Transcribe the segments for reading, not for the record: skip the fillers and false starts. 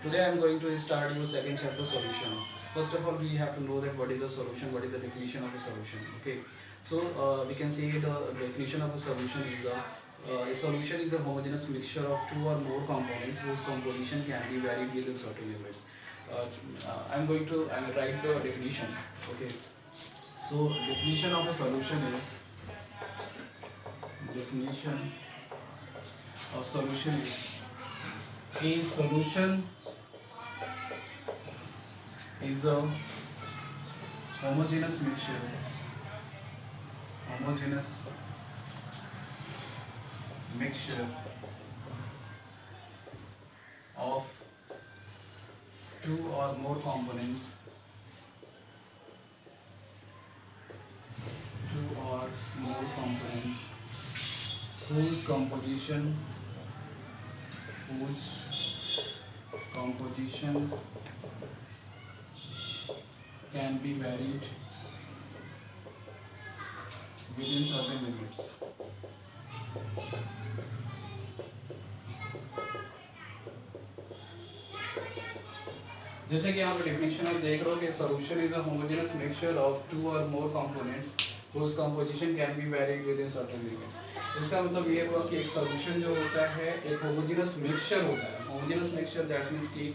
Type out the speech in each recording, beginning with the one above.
Today I am going to start your second chapter, solution. First of all, we have to know that what is the solution, what is the definition of a solution. Okay, so we can say the definition of a solution is a solution is a homogeneous mixture of two or more components whose composition can be varied within certain limits. I'm write the definition. Okay, so definition of a solution is definition of solution is a solution is a homogeneous mixture homogeneous mixture of two or more components whose composition can be varied within certain limits. जैसे कि यहाँ पे definition आप देख रहे हो कि solution is a homogeneous mixture of two or more components whose composition can be varied within certain limits. इसका मतलब ये हुआ कि एक सॉल्यूशन जो होता है एक होमोजेनस मिक्सचर होता है. होमोजेनस मिक्सचर दैट मींस कि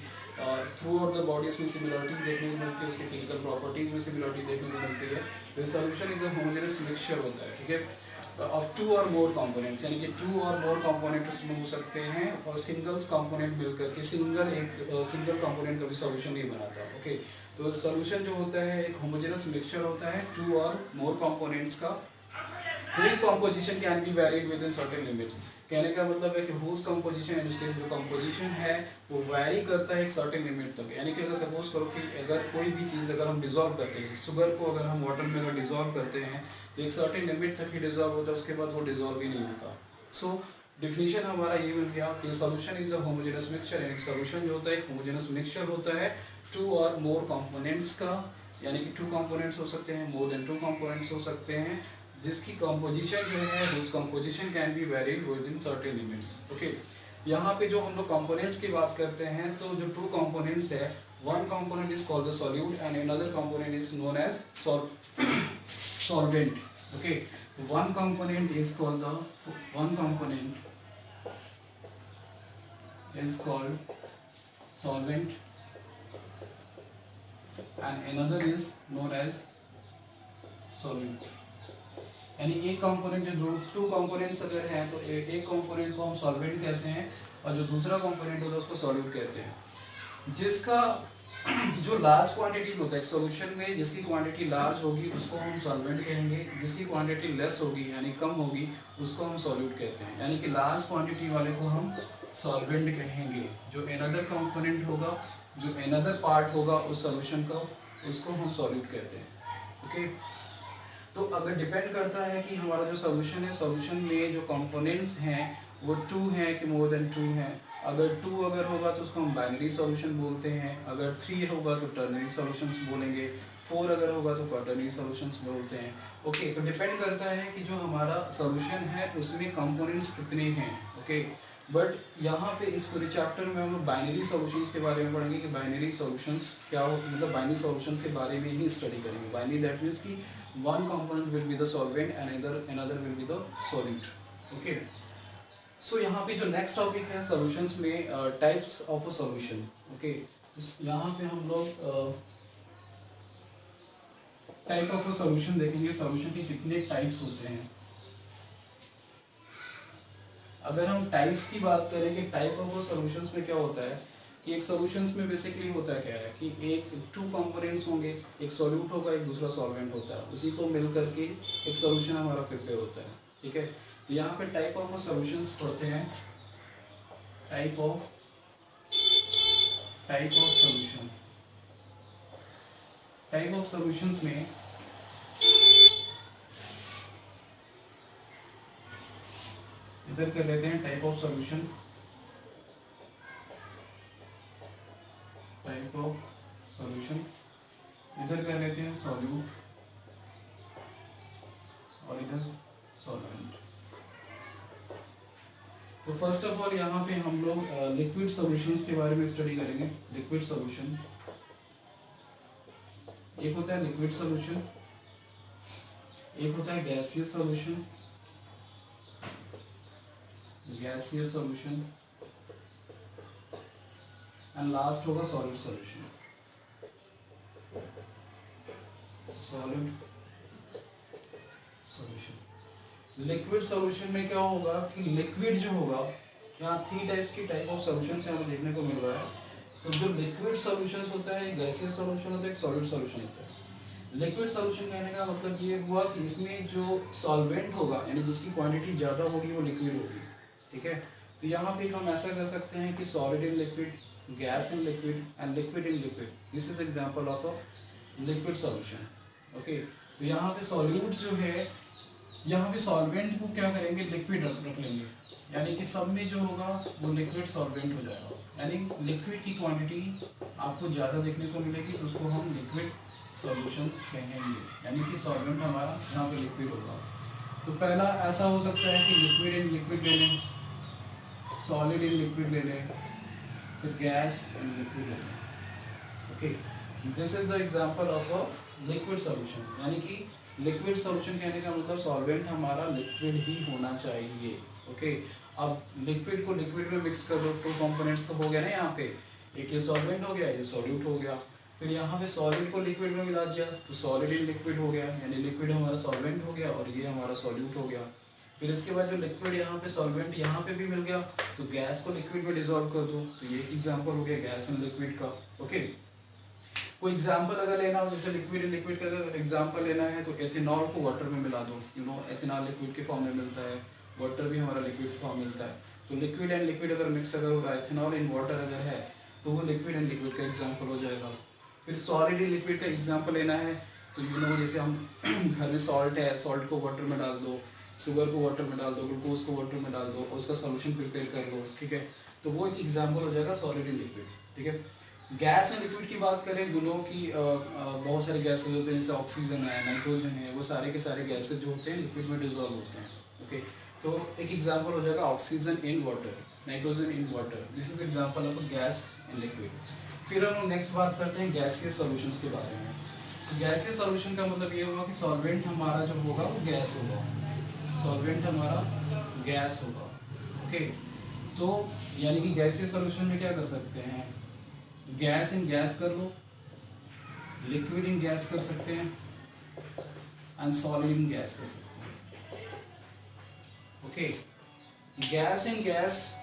थ्रू आउट द बॉडी उसमें सिमिलरिटी देखने को मिलती है, उसके फिजिकल प्रॉपर्टीज में सिमिलरिटी देखने को मिलती है. तो solution is a homogeneous mixture होता है. ठीक है, of two or more components, यानी कि टू और मोर कंपोनेंट उसमें हो सकते हैं और सिंगल्स कंपोनेंट मिलकर के सिंगल कंपोनेंट का भी सॉल्यूशन नहीं बनाता. ओके, तो सॉल्यूशन जो होता है एक होमोजेनस मिक्सचर होता है टू और मोर कंपोनेंट्स का, whose composition can be varied within certain limits. कहने का मतलब है कि whose composition यानी उसके जो composition है वो वैरी करता है एक सर्टेन लिमिट तक. यानी कि अगर सपोज करो कि अगर कोई भी चीज़ अगर हम डिजोल्व करते हैं, शुगर को अगर हम वाटर में अगर डिजोल्व करते हैं तो एक सर्टेन लिमिट तक ही डिजोल्व होता है, उसके बाद वो डिजोल्व ही नहीं होता. सो डिफिनीशन हमारा ये मिल गया कि solution is a homogeneous mixture. यानी सोल्यूशन जो होता है एक होमोजेनस मिक्सचर होता है टू और मोर कंपोनेंट्स का, यानी कि टू कंपोनेंट्स हो सकते हैं, मोर देन टू कंपोनेंट्स हो सकते हैं, जिसकी कंपोजिशन जो है उस composition can be varied with in certain limits. Okay, यहाँ पे जो हम लोग कंपोनेंट्स की बात करते हैं तो जो टू कंपोनेंट्स है, one component is called the solute and another component is known as solvent. Okay, one component is called solvent and another is known as solute. यानी एक कंपोनेंट जो टू कंपोनेंट्स अगर हैं तो एक कंपोनेंट को हम सॉल्वेंट कहते हैं और जो दूसरा कंपोनेंट होता है उसको सॉल्यूट कहते हैं. जिसका जो लार्ज क्वांटिटी होता है सॉल्यूशन में, जिसकी क्वांटिटी लार्ज होगी उसको हम सॉल्वेंट कहेंगे, जिसकी क्वांटिटी लेस होगी यानी कम होगी उसको हम सॉल्यूट कहते हैं. यानी कि लार्ज क्वांटिटी वाले को हम सॉल्वेंट कहेंगे, जो अनदर कंपोनेंट होगा, जो अनदर पार्ट होगा उस सॉल्यूशन का, उसको हम सॉल्यूट कहते हैं. ओके, तो अगर डिपेंड करता है कि हमारा जो सॉल्यूशन है, सॉल्यूशन में जो कंपोनेंट्स हैं वो टू हैं कि मोर देन टू हैं. अगर टू अगर होगा तो उसको हम बाइनरी सॉल्यूशन बोलते हैं, अगर थ्री होगा तो टर्नरी सॉल्यूशंस बोलेंगे, फोर अगर होगा तो क्वाटरनरी सॉल्यूशंस बोलते हैं. ओके, तो डिपेंड करता है कि जो हमारा सॉल्यूशन है उसमें कंपोनेंट्स कितने हैं. ओके, बट यहाँ पे इस पूरे चैप्टर में हम लोग बाइनरी सॉल्यूशंस के बारे में पढ़ेंगे कि बाइनरी सॉल्यूशंस क्या हो, मतलब बाइनरी सॉल्यूशंस के बारे में ही स्टडी करेंगे. बाइनरी दैट मीन्स कि one component will be the solvent and another will be the solute. Okay, so यहाँ पे जो next topic है solutions में types of a solution. Okay, यहाँ पे हम लोग type of a solution देखेंगे, solution के कितने types होते हैं. अगर हम types की बात करें कि type of a solutions में क्या होता है कि एक सॉल्यूशंस में बेसिकली होता क्या है कि एक टू कंपोनेंट्स होंगे, एक सॉल्यूट होगा, एक दूसरा सॉल्वेंट होता है, उसी को मिल करके एक सॉल्यूशन हमारा प्रिपेयर होता है. ठीक है, तो यहाँ पे टाइप ऑफ सॉल्यूशंस होते हैं, type of solution. Type of solutions में इधर कर लेते हैं type of solution, type of solution, इधर कर लेते हैं सॉल्यूट और इधर सॉल्वेंट. तो फर्स्ट ऑफ ऑल यहाँ पे हम लोग लिक्विड सॉल्यूशंस के बारे में स्टडी करेंगे। लिक्विड सॉल्यूशन, एक होता है लिक्विड सॉल्यूशन, एक होता है gaseous solution, gaseous solution, and last होगा solid solution. Solid solution, liquid solution में क्या होगा कि लिक्विड जो होगा, यहाँ 3 टाइप ऑफ सॉल्यूशन से हमें देखने को मिल रहा है। तो जो लिक्विड सॉल्यूशंस होता है, गैसियस सॉल्यूशन होता है, एक सॉलिड सॉल्यूशन होता है। लिक्विड सॉल्यूशन कहने का मतलब ये हुआ कि इसमें जो सॉल्वेंट होगा यानी जिसकी क्वांटिटी ज़्यादा होगी वो लिक्विड होगी, ठीक है। तो यहाँ पे हम ऐसा कर सकते हैं कि solid in liquid, gas in liquid and liquid in liquid, this is example of a liquid solution. Okay, तो यहाँ पे सॉल्यूट जो है, यहाँ पे सॉल्वेंट को क्या करेंगे, लिक्विड रख लेंगे, यानी कि सब में जो होगा वो लिक्विड सॉल्वेंट हो जाएगा, यानी लिक्विड की क्वांटिटी आपको ज़्यादा देखने को मिलेगी, तो उसको हम लिक्विड सॉल्यूशंस कहेंगे, यानी कि सॉल्वेंट हमारा यहाँ पे लिक्विड होगा। तो पहला ऐसा हो सकता है कि लिक्विड इन लिक्विड ले लें, सॉलिड इन लिक्विड ले लें, तो गैस इन लिक्विड ले लें। Okay, this is the example of a liquid solution, यानी कि लिक्विड सॉल्यूशन कहने का मतलब सॉल्वेंट हमारा लिक्विड ही होना चाहिए। ओके, अब लिक्विड को लिक्विड में मिक्स कर दो, 2 कंपोनेंट्स तो हो गया ना यहाँ पे, एक ये सॉल्वेंट हो गया, ये सॉल्यूट हो गया। फिर यहाँ पे सॉलिड को लिक्विड में मिला दिया तो सॉलिड इन लिक्विड हो गया, यानी लिक्विड हमारा सॉल्वेंट हो गया और ये हमारा सॉल्यूट हो गया। फिर इसके बाद जो लिक्विड यहाँ पे सॉल्वेंट यहाँ पे भी मिल गया, तो गैस को लिक्विड में डिसॉल्व कर दो, तो ये एक एग्जाम्पल हो गया गैस इन लिक्विड का। ओके, कोई एग्जाम्पल अगर लेना हो, जैसे लिक्विड इन लिक्विड का अगर एग्जाम्पल लेना है तो एथेनॉल को वाटर में मिला दो, एथेनॉल लिक्विड के फॉर्म में मिलता है, वाटर भी हमारा लिक्विड फॉर्म मिलता है। तो लिक्विड एंड लिक्विड अगर मिक्स अगर हो रहा है, एथेनॉल इन वाटर अगर है तो वो लिक्विड एंड लिक्विड का एग्जाम्पल हो जाएगा। फिर सॉलिड इन लिक्विड का एग्जाम्पल लेना है तो जैसे हम घर में सॉल्ट है, सॉल्ट को वाटर में डाल दो, शुगर को वाटर में डाल दो, ग्लूकोज को वाटर में डाल दो और उसका सॉल्यूशन प्रिपेयर कर लो, ठीक है। तो वो एक एग्जाम्पल हो जाएगा सॉलिड इन लिक्विड, ठीक है। गैस एंड लिक्विड की बात करें, दोनों की बहुत सारे गैसेज होते हैं, जैसे ऑक्सीजन है, नाइट्रोजन है, वो सारे के सारे गैसेज जो होते हैं लिक्विड में डिजॉल्व होते हैं। ओके, तो एक एग्जांपल हो जाएगा oxygen in water, nitrogen in water, this is example of gas in liquid. फिर हम नेक्स्ट बात करते हैं गैसियस सॉल्यूशंस के बारे में। तो गैसियस सॉल्यूशन का मतलब ये होगा कि सॉल्वेंट हमारा जो होगा वो गैस होगा, सॉल्वेंट हमारा गैस होगा। ओके, तो यानी कि गैसियस सॉल्यूशन में क्या कर सकते हैं, गैस इन गैस कर लो, लिक्विड इन गैस कर सकते हैं एंड सॉलिड इन गैस कर सकते हैं। Okay, gas in gas,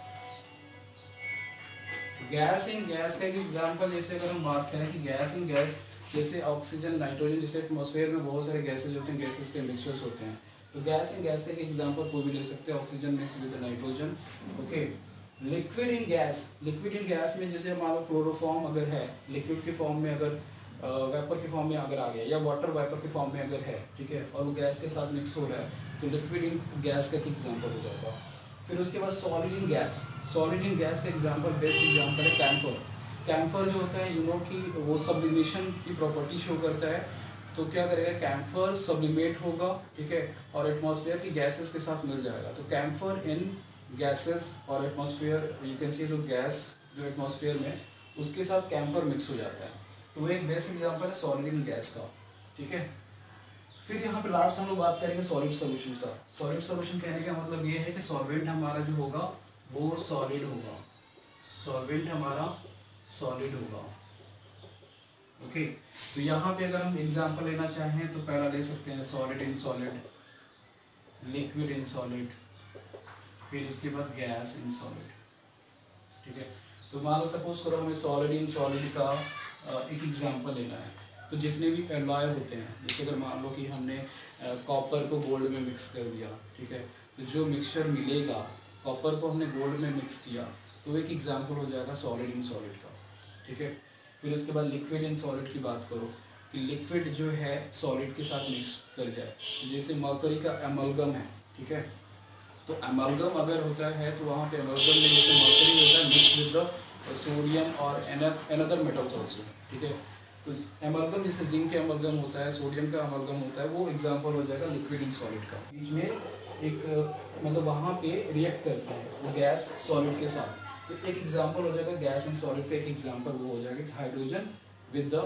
gas in gas का एक एग्जांपल जैसे अगर हम बात करें कि गैस इन गैस जैसे ऑक्सीजन, नाइट्रोजन, जैसे एटमॉस्फेयर में बहुत सारे गैसेज होते हैं, गैसेस के मिक्सचर्स होते हैं, तो गैस इन गैस का एक एग्जांपल कोई भी ले सकते हैं, oxygen mix with nitrogen. Okay, liquid in gas, liquid in gas में जैसे हमारा क्लोरोफॉर्म अगर है, लिक्विड के फॉर्म में अगर वेपर के फॉर्म में अगर आ गया या वाटर वेपर के फॉर्म में अगर है, ठीक है, और वो गैस के साथ मिक्स हो रहा है, तो लिक्विड इन गैस का एक एग्जांपल हो जाएगा। फिर उसके बाद solid in gas, solid in gas का एग्जांपल, बेस्ट एग्जांपल है कैम्फर। कैम्फर जो होता है कि वो सब्लिमेशन की प्रॉपर्टी शो करता है, तो क्या करेगा, कैम्फर सब्लिमेट होगा, ठीक है, और एटमॉस्फेयर की गैसेस के साथ मिल जाएगा। तो कैम्फर इन गैसेस और एटमॉस्फेयर, यू कैन सी जो गैस जो एटमॉस्फेयर में उसके साथ कैम्फर मिक्स हो जाता है, तो वो एक बेस्ट एग्जांपल है सॉलिड इन गैस का, ठीक है। फिर यहाँ पे लास्ट हम लोग बात करेंगे सॉलिड सॉल्यूशन का। सॉलिड सॉल्यूशन कहने का मतलब ये है कि सॉल्वेंट हमारा जो होगा वो सॉलिड होगा, सॉल्वेंट हमारा सॉलिड होगा। ओके, तो यहाँ पे अगर हम एग्जांपल लेना चाहें तो पहला ले सकते हैं solid in solid, liquid in solid, फिर इसके बाद गैस इन सॉलिड, ठीक है। तो मान लो सपोज करो हमें सॉलिड इन सॉलिड का एक एग्जांपल लेना है, तो जितने भी एलॉय होते हैं, जैसे अगर मान लो कि हमने कॉपर को गोल्ड में मिक्स कर दिया, ठीक है, तो जो मिक्सचर मिलेगा, कॉपर को हमने गोल्ड में मिक्स किया, तो एक एग्जांपल हो जाएगा सॉलिड इन सॉलिड का, ठीक है। फिर उसके बाद लिक्विड इन सॉलिड की बात करो कि लिक्विड जो है सॉलिड के साथ मिक्स कर जाए, जैसे मर्करी का एमलगम है, ठीक है, तो एमलगम अगर होता है तो वहाँ पे एमलगम में जैसे मर्करी होता है मिक्स विद द सोडियम और अनदर मेटल्स ऑल्सो, ठीक है। तो एमलगम जैसे जिंक का एमलगम होता है, सोडियम का एमलगम होता है, वो एग्जांपल हो जाएगा लिक्विड इन सॉलिड का। बीच में एक मतलब वहाँ पे रिएक्ट करता है वो गैस सॉलिड के साथ। तो एक एग्जांपल हो जाएगा गैस एंड सॉलिड का, एक एग्जांपल वो हो जाएगा हाइड्रोजन विद द